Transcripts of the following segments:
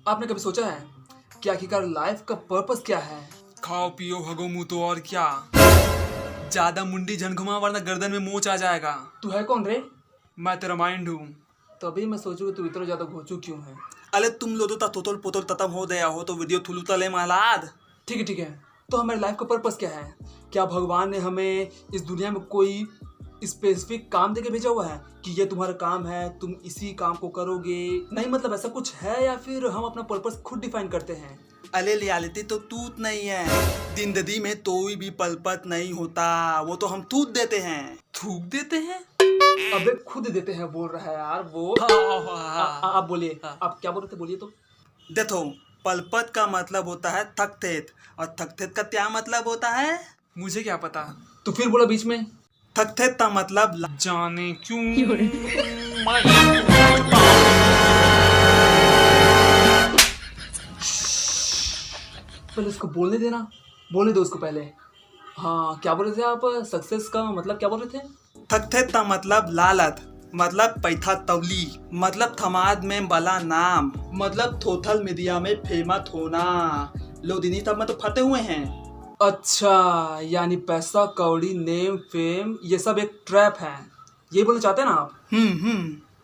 आपने कभी सोचा है कि आखिरकार लाइफ का पर्पस क्या है? खाओ पियो हगो मुंह तो और क्या। ज्यादा मुंडी झन घुमा वरना गर्दन में मोच आ जाएगा। तू है कौन रे? मैं तेरा माइंड हूँ। तभी मैं सोचूं कि तू इतना ज्यादा घोचू क्यों है। अले तुम लो तो तोतल पोतल ततम हो गया हो तो वीडियो थुलू तले मालाद। ठीक है। तो हमारी लाइफ का पर्पस क्या है? क्या भगवान ने हमें इस दुनिया में कोई स्पेसिफिक काम देके भेजा हुआ है कि ये तुम्हारा काम है, तुम इसी काम को करोगे? नहीं, मतलब ऐसा कुछ है या फिर हम अपना पर्पस खुद डिफाइन करते हैं? अले रियलिटी तो तूत नहीं है। जिंदगी में कोई भी पलपत नहीं होता, वो तो हम थूक देते हैं। थूक देते हैं? अबे खुद देते हैं बोल रहा है यार वो। आप बोलिए, आप क्या बोल रहे थे, बोलिए तो। देखो, पलपत का मतलब होता है थकथेत और थकथेत का क्या मतलब होता है मुझे क्या पता। तो फिर बोला बीच में। थकथेत का मतलब जाने क्यों। पहले उसको बोलने देना, बोलने दो उसको पहले। हाँ, क्या बोल रहे थे आप? सक्सेस का मतलब क्या बोल रहे थे? थकथेत का मतलब लालत, मतलब पैथा तवली, मतलब थमाद में बला नाम, मतलब थोथल मीडिया में फेमस होना। लोग दिनी तब में तो फते हुए हैं। अच्छा, यानी पैसा कौड़ी नेम फेम ये सब एक ट्रैप है, ये बोलना चाहते हैं ना आप?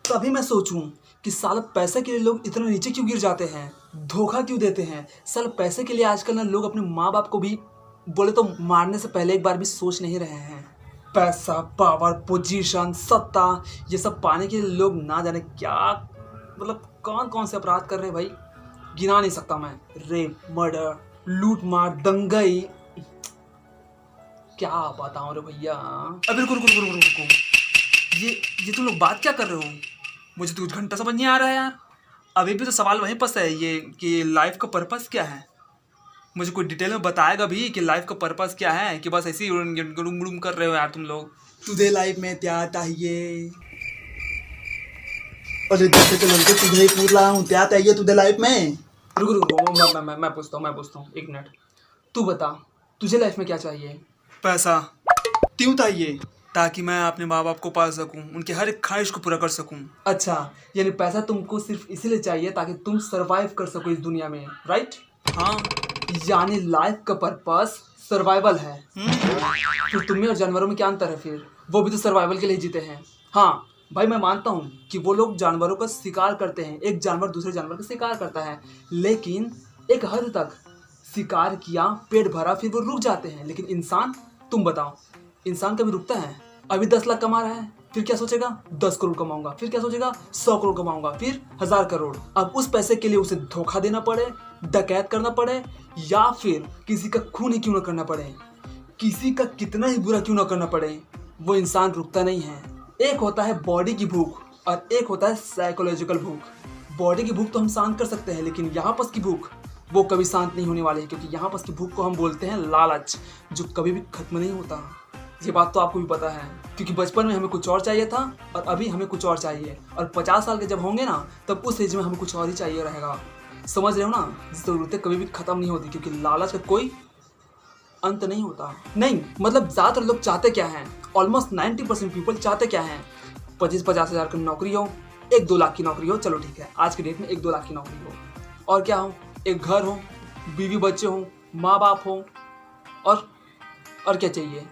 तभी मैं सोचूं कि साला पैसे के लिए लोग इतना नीचे क्यों गिर जाते हैं, धोखा क्यों देते हैं। साला पैसे के लिए आजकल ना लोग अपने माँ बाप को भी बोले तो मारने से पहले एक बार भी सोच नहीं रहे हैं। पैसा, पावर, पोजीशन, सत्ता, ये सब पाने के लिए लोग ना जाने क्या मतलब कौन कौन से अपराध कर रहे हैं भाई, गिना नहीं सकता मैं। रेप, मर्डर, लूट मार, दंगई, क्या बताऊं रे भैया। अब रुको। ये तुम लोग बात क्या कर रहे हो? मुझे तो कुछ घंटा समझ नहीं आ रहा है यार। अभी भी तो सवाल वहीं फंसा है ये कि लाइफ का पर्पस क्या है। मुझे कोई डिटेल में बताएगा भी कि लाइफ का पर्पस क्या है, कि बस ऐसे ही गुड़ुम कर रहे हो यार तुम लोग। तुझे लाइफ में क्या चाहिए? अरे जैसे के लड़के तुझे ही पूछ रहा हूँ, क्या चाहिए तुझे लाइफ में? रुको, मैं पूछता हूँ, एक मिनट। तू बता, तुझे लाइफ में क्या चाहिए? पैसा क्यों चाहिए? ताकि मैं अपने माँ बाप को पाल सकूं, उनके हर एक ख्वाहिश को पूरा कर सकूं। अच्छा, यानी पैसा तुमको सिर्फ इसीलिए चाहिए ताकि तुम सरवाइव कर सको इस दुनिया में, राइट? हाँ। यानी लाइफ का पर्पस सर्वाइवल है। तो तुम्हें और जानवरों में क्या अंतर है फिर? वो भी तो सर्वाइवल के लिए जीते हैं। हाँ भाई, मैं मानता हूँ कि वो लोग जानवरों का शिकार करते हैं, एक जानवर दूसरे जानवर का शिकार करता है, लेकिन एक हद तक शिकार किया, पेट भरा, फिर वो रुक जाते हैं। लेकिन इंसान, तुम बताओ, इंसान कभी रुकता है? अभी 10 लाख कमा रहा है, फिर क्या सोचेगा 10 करोड़ कमाऊंगा, फिर क्या सोचेगा 100 करोड़ कमाऊंगा, फिर 1000 करोड़। अब उस पैसे के लिए उसे धोखा देना पड़े, डकैत करना पड़े, या फिर किसी का खून ही क्यों ना करना पड़े, किसी का कितना ही बुरा क्यों ना करना पड़े, वो इंसान रुकता नहीं है। एक होता है बॉडी की भूख और एक होता है साइकोलॉजिकल भूख। बॉडी की भूख तो हम शांत कर सकते हैं, लेकिन यहाँ पर की भूख वो कभी शांत नहीं होने वाली है, क्योंकि यहाँ पर की भूख को हम बोलते हैं लालच, जो कभी भी खत्म नहीं होता। ये बात तो आपको भी पता है, क्योंकि बचपन में हमें कुछ और चाहिए था और अभी हमें कुछ और चाहिए, और 50 साल के जब होंगे ना, तब उस एज में हमें कुछ और ही चाहिए रहेगा। समझ रहे हो ना? ज़रूरतें कभी भी खत्म नहीं होती, क्योंकि लालच का कोई अंत नहीं होता। नहीं मतलब ज़्यादातर लोग चाहते क्या हैं, ऑलमोस्ट 90% पीपल चाहते क्या हैं? 25-50 हज़ार की नौकरी हो, 1-2 लाख की नौकरी हो, चलो ठीक है, आज के डेट में 1-2 लाख की नौकरी हो, और क्या हो, एक घर हो, बीवी बच्चे हो, माँ बाप हो, और क्या चाहिए?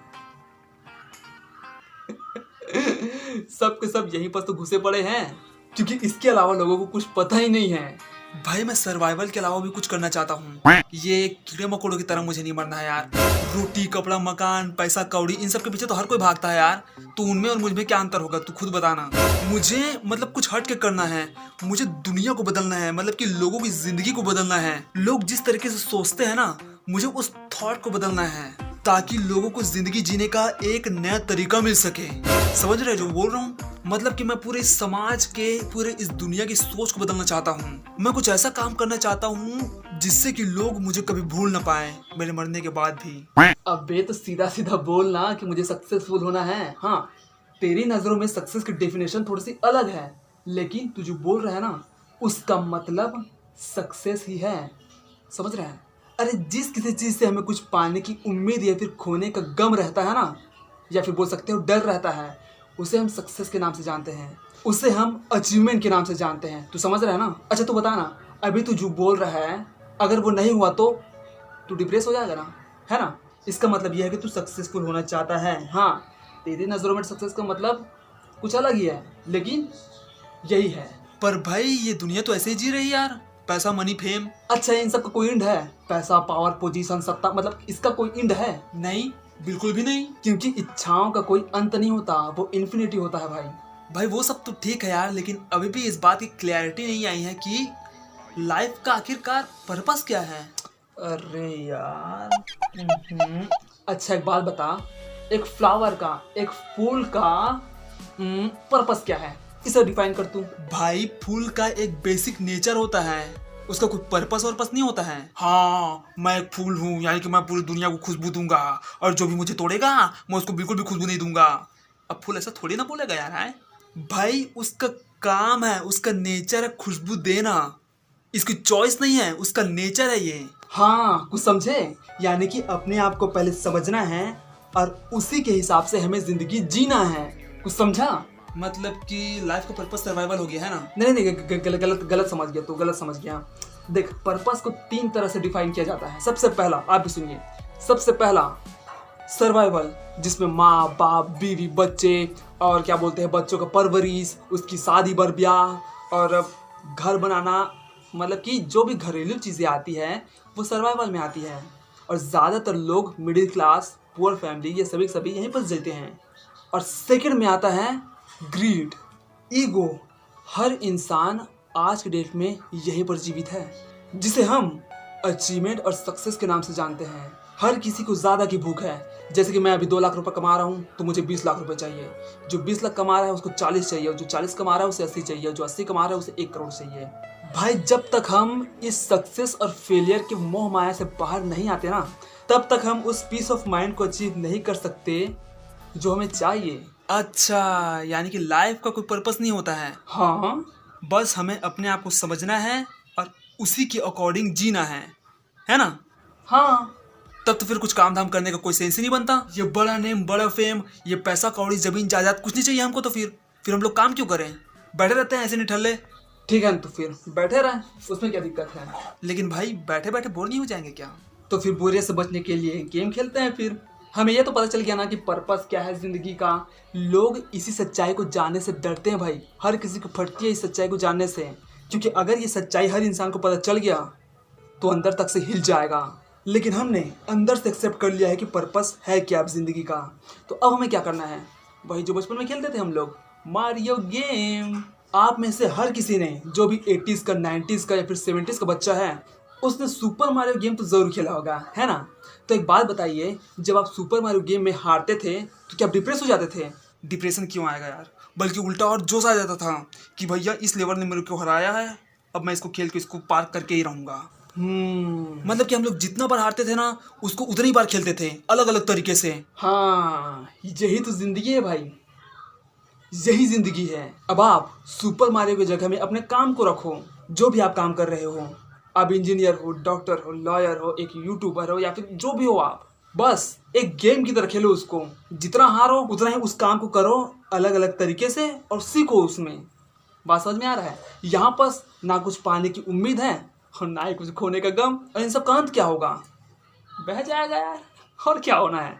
सब के सब यहीं पर तो घुसे पड़े हैं, क्योंकि इसके अलावा लोगों को कुछ पता ही नहीं है। भाई मैं सर्वाइवल के अलावा भी कुछ करना चाहता हूँ। ये कीड़े मकोड़ों की तरह मुझे नहीं मरना है यार। रोटी, कपड़ा, मकान, पैसा, कौड़ी, इन सब के पीछे तो हर कोई भागता है यार। तो उनमें और मुझ में क्या अंतर होगा, तू खुद बताना। मुझे मतलब कुछ हट के करना है, मुझे दुनिया को बदलना है, मतलब कि लोगों की जिंदगी को बदलना है। लोग जिस तरीके से सोचते हैं ना, मुझे उस थॉट को बदलना है, ताकि लोगों को जिंदगी जीने का एक नया तरीका मिल सके। समझ रहे जो बोल रहा हूँ? मतलब कि मैं पूरे समाज के, पूरे इस दुनिया की सोच को बदलना चाहता हूँ। मैं कुछ ऐसा काम करना चाहता हूँ जिससे कि लोग मुझे कभी भूल ना पाए मेरे मरने के बाद भी। अबे तो सीधा सीधा बोलना कि मुझे सक्सेसफुल होना है। हाँ, तेरी नज़रों में सक्सेस की डेफिनेशन थोड़ी सी अलग है, लेकिन तू जो बोल रहा है ना, उसका मतलब सक्सेस ही है। समझ रहा है? अरे जिस किसी चीज़ से हमें कुछ पाने की उम्मीद या फिर खोने का गम रहता है ना, या फिर बोल सकते हो डर रहता है, उसे हम सक्सेस के नाम से जानते हैं, उसे हम अचीवमेंट के नाम से जानते हैं। तू समझ रहा है ना? अच्छा तू बता ना, अभी तू जो बोल रहा है, अगर वो नहीं हुआ तो तू डिप्रेस हो जाएगा ना, है ना। इसका मतलब यह है कि तू सक्सेसफुल होना चाहता है। हाँ, तेरी नज़रों में सक्सेस का मतलब कुछ अलग ही है, लेकिन यही है। पर भाई ये दुनिया तो ऐसे ही जी रही है यार, पैसा मनी फेम। अच्छा, इन सब का कोई एंड है? पैसा, पावर, पोजीशन, सत्ता, मतलब इसका कोई एंड है? नहीं, बिल्कुल भी नहीं। क्योंकि इच्छाओं का कोई अंत नहीं होता, वो इन्फिनिटी होता है भाई। भाई वो सब तो ठीक है यार, लेकिन अभी भी इस बात की क्लैरिटी नहीं आई है कि लाइफ का आखिरकार पर्पस क्या है। अरे यार, अच्छा एक बात बता, एक फ्लावर का, एक फूल का पर्पस क्या है? इसे डिफाइन कर तू। भाई फूल का एक बेसिक नेचर होता है, उसका कोई पर्पस वर्पस नहीं होता है। हाँ, मैं एक फूल हूँ, यानी कि मैं पूरी दुनिया को खुशबू दूंगा, और जो भी मुझे तोड़ेगा मैं उसको बिल्कुल भी खुशबू नहीं दूंगा। अब फूल ऐसा थोड़ी ना बोलेगा यार, है भाई, उसका काम है, उसका नेचर है खुशबू देना। इसकी चॉइस नहीं है, उसका नेचर है ये। हाँ, कुछ समझे? यानी कि अपने आप को पहले समझना है और उसी के हिसाब से हमें जिंदगी जीना है। कुछ समझा? मतलब कि लाइफ का पर्पस सर्वाइवल हो गया है ना। नहीं नहीं, गलत समझ गया तू, गलत समझ गया। देख, पर्पस को 3 तरह से डिफाइन किया जाता है। सबसे पहला, आप भी सुनिए, सबसे पहला सर्वाइवल, जिसमें माँ बाप, बीवी, बच्चे और क्या बोलते हैं, बच्चों का परवरिश, उसकी शादी बर ब्याह और घर बनाना, मतलब कि जो भी घरेलू चीज़ें आती हैं वो सर्वाइवल में आती है। और ज़्यादातर लोग मिडिल क्लास, पुअर फैमिली, ये सभी सभी यहीं पर जीते हैं। और सेकंड में आता है ग्रीड, ईगो। हर इंसान आज के डेट में यहीं पर जीवित है, जिसे हम अचीवमेंट और सक्सेस के नाम से जानते हैं। हर किसी को ज़्यादा की भूख है। जैसे कि मैं अभी 2 लाख रुपए कमा रहा हूँ तो मुझे 20 लाख रुपए चाहिए। जो 20 लाख कमा रहा है उसको 40 चाहिए, और जो 40 कमा रहा है उसे 80 चाहिए, और जो 80 कमा रहा है उसे 1 करोड़ चाहिए। भाई, जब तक हम इस सक्सेस और फेलियर के मोह माया से बाहर नहीं आते ना, तब तक हम उस पीस ऑफ माइंड को अचीव नहीं कर सकते जो हमें चाहिए। अच्छा, यानी कि लाइफ का कोई पर्पस नहीं होता है। हाँ, बस हमें अपने आप को समझना है और उसी के अकॉर्डिंग जीना है ना। हाँ, तब तो फिर कुछ काम धाम करने का कोई सेंस ही नहीं बनता। ये बड़ा नेम, बड़ा फेम, ये पैसा कौड़ी, जमीन जायदाद कुछ नहीं चाहिए हमको, तो फिर हम लोग काम क्यों करें? बैठे रहते हैं ऐसे निठल्ले। ठीक है, तो फिर बैठे रहें, उसमें क्या दिक्कत है? लेकिन भाई बैठे बैठे बोर नहीं हो जाएंगे क्या? तो फिर बोरियत से बचने के लिए गेम खेलते हैं। फिर हमें ये तो पता चल गया ना कि पर्पस क्या है जिंदगी का। लोग इसी सच्चाई को जानने से डरते हैं भाई। हर किसी को फटती है इस सच्चाई को जानने से, क्योंकि अगर ये सच्चाई हर इंसान को पता चल गया तो अंदर तक से हिल जाएगा। लेकिन हमने अंदर से एक्सेप्ट कर लिया है कि पर्पस है क्या अब जिंदगी का। तो अब हमें क्या करना है? वही जो बचपन में खेलते थे हम लोग, मारियो गेम। आप में से हर किसी ने, जो भी 80s का, 90s का या फिर 70s का बच्चा है, उसने सुपर मारियो गेम तो ज़रूर खेला होगा, है ना। तो एक बात बताइए, जब आप सुपर मारियो गेम में हारते थे तो क्या आप डिप्रेस हो जाते थे? डिप्रेशन क्यों आएगा यार, बल्कि उल्टा और जोश आ जाता था कि भैया इस लेवल ने मेरे को हराया है, अब मैं इसको खेल के इसको पार करके ही रहूंगा। मतलब कि हम लोग जितना बार हारते थे ना, उसको उतनी ही बार खेलते थे, अलग अलग तरीके से। हाँ, यही तो जिंदगी है भाई, यही जिंदगी है। अब आप सुपर मारियो की जगह में अपने काम को रखो, जो भी आप काम कर रहे हो। आप इंजीनियर हो, डॉक्टर हो, लॉयर हो, एक यूट्यूबर हो, या फिर जो भी हो, आप बस एक गेम की तरह खेलो उसको। जितना हारो उतना ही उस काम को करो अलग अलग तरीके से और सीखो उसमें। बात समझ में आ रहा है? यहाँ पर ना कुछ पाने की उम्मीद है और ना ही कुछ खोने का गम। और इन सब का अंत क्या होगा? बह जाएगा यार, और क्या होना है?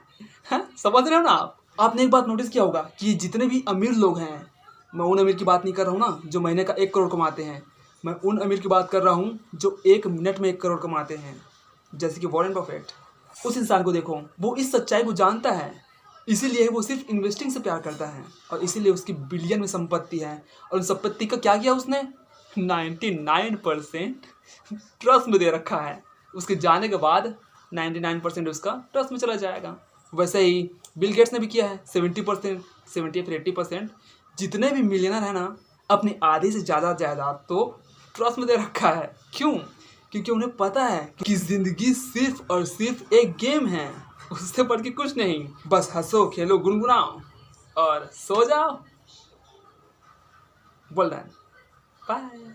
समझ रहे हो ना आप? आपने एक बात नोटिस किया होगा कि जितने भी अमीर लोग हैं, मैं उन अमीर की बात नहीं कर रहा हूँ ना जो महीने का 1 करोड़ कमाते हैं, मैं उन अमीर की बात कर रहा हूँ जो 1 मिनट में 1 करोड़ कमाते हैं, जैसे कि वॉरेन बफेट। उस इंसान को देखो, वो इस सच्चाई को जानता है, इसीलिए वो सिर्फ इन्वेस्टिंग से प्यार करता है, और इसीलिए उसकी बिलियन में संपत्ति है। और उस संपत्ति का क्या किया उसने? 99% ट्रस्ट में दे रखा है। उसके जाने के बाद 99% उसका ट्रस्ट में चला जाएगा। वैसे ही बिल गेट्स ने भी किया है। 70%, 70 या फिर 80% जितने भी मिलियनर है ना, अपनी आधी से ज़्यादा जायदाद तो ट्रस्ट में दे रखा है। क्यों? क्योंकि उन्हें पता है कि ज़िंदगी सिर्फ और सिर्फ एक गेम है, उससे बढ़ के कुछ नहीं। बस हंसो, खेलो, गुनगुनाओ और सो जाओ। बोल रहा है बाय।